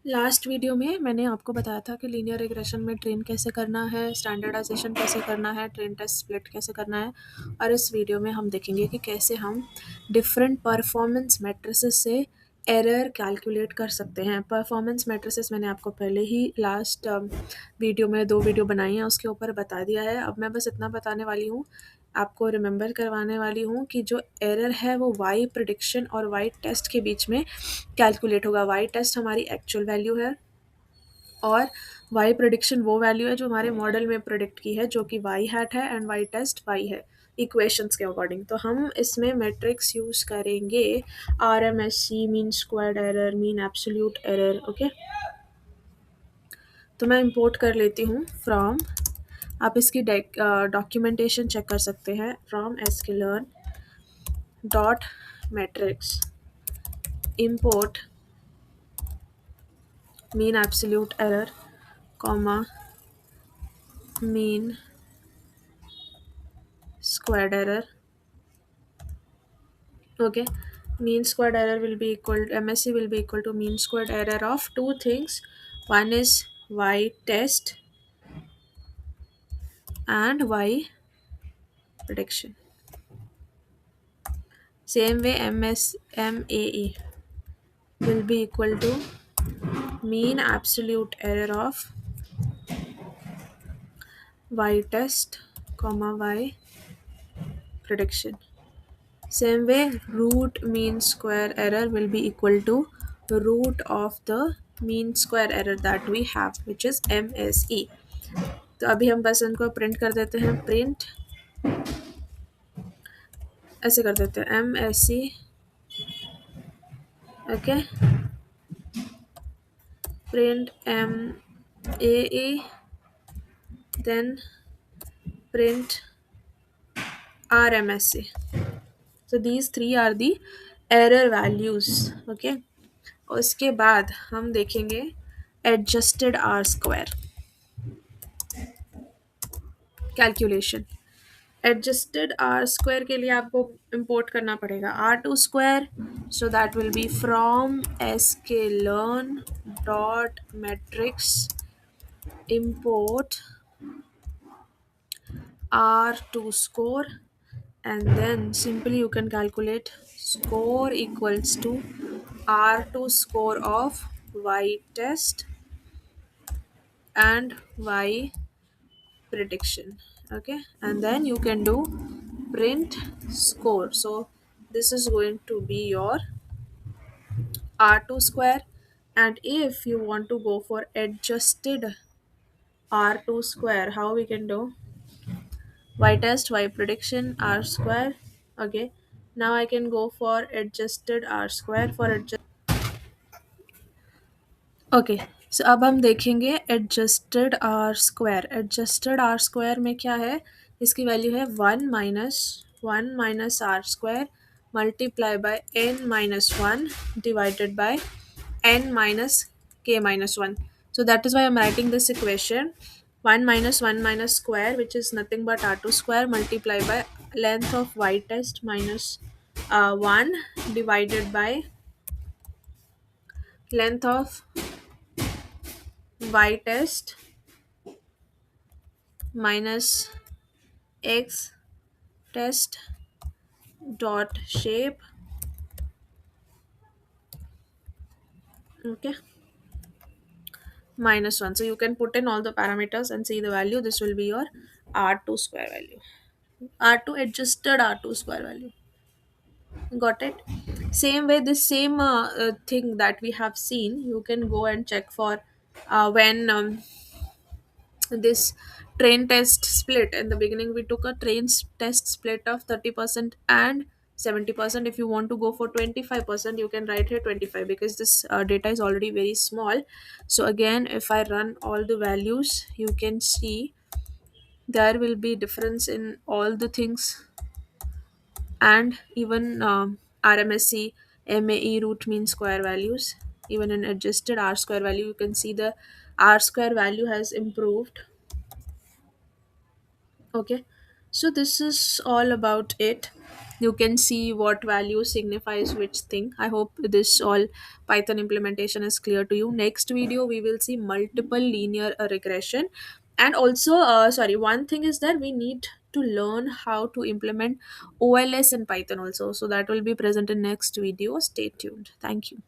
Last video में मैंने आपको बताया था कि लीनियर रिग्रेशन में ट्रेन कैसे करना है, स्टैंडर्डाइजेशन कैसे करना है, ट्रेन टेस्ट स्प्लिट कैसे करना है। और इस वीडियो में हम देखेंगे कि कैसे हम डिफरेंट परफॉर्मेंस मैट्रिसेस से एरर कैलकुलेट कर सकते हैं। परफॉर्मेंस मैट्रिसेस मैंने आपको पहले ही लास्ट वीडियो में 2 वीडियो बनाई हैं, उसके ऊपर बता दिया है। अब मैं बस इतना बताने वाली हूँ, आपको रिमेंबर करवाने वाली हूँ कि जो एरर है वो वाई प्रिडिक्शन और वाई टेस्ट के बीच में कैलकुलेट होगा। वाई टेस्ट हमारी एक्चुअल वैल्यू है और वाई प्रिडिक्शन वो वैल्यू है जो हमारे मॉडल में प्रिडिक्ट की है, जो कि वाई हैट है एंड वाई टेस्ट वाई है इक्वेशंस के अकॉर्डिंग। तो हम इसमें मैट्रिक्स यूज़ करेंगे R M S C, mean squared error, mean absolute error. Okay, तो मैं इंपोर्ट कर लेती हूँ फ्रॉम, आप इसकी डॉक्यूमेंटेशन चेक कर सकते हैं, from sklearn dot matrix import mean absolute error comma mean squared error. Okay, mean squared error will be equal, MSE will be equal to mean squared error of two things. One is y test and y prediction. Same way MAE will be equal to mean absolute error of y test comma y prediction. Same way, root mean square error will be equal to root of the mean square error that we have, which is MSE. तो अभी हम बस इनको print कर देते हैं, print ऐसे कर देते हैं MSE. Okay, print MAE, then print RMSE. So these three are the error values. Okay, उसके बाद हम देखेंगे adjusted R square calculation. Adjusted R square के लिए आपको इंपोर्ट करना पड़ेगा R2 square, so that will be from sklearn dot matrix import R2 score, and then simply you can calculate score equals to R2 score of y test and y prediction. Okay, and then you can do print score. So this is going to be your R2 square, and if you want to go for adjusted R2 square, how we can do y test, y prediction, r square. Okay, now I can go for adjusted r square for adjust. Okay, so अब हम देखेंगे adjusted R square. Adjusted R square में क्या है, इसकी value है 1 minus R square multiply by n-1 divided by n minus k minus 1. So that is why I'm writing this equation 1 minus 1 minus square, which is nothing but r2 square multiplied by length of y test minus 1 divided by length of y test minus x test dot shape. Okay, minus 1. So you can put in all the parameters and see the value. This will be your r2 square value, r2 adjusted r2 square value. Got it? Same way, this same thing that we have seen, you can go and check for when this train test split. In the beginning we took a test split of 30% and 70%. If you want to go for 25%, you can write here 25, because this data is already very small. So again, if I run all the values, you can see there will be difference in all the things, and even RMSE, MAE, root mean square values. Even in adjusted R square value, you can see the R square value has improved. Okay, so this is all about it. You can see what value signifies which thing. I hope this all Python implementation is clear to you. Next video we will see multiple linear regression. And also sorry, one thing is that we need to learn how to implement OLS in Python also, so that will be present in next video. Stay tuned. Thank you.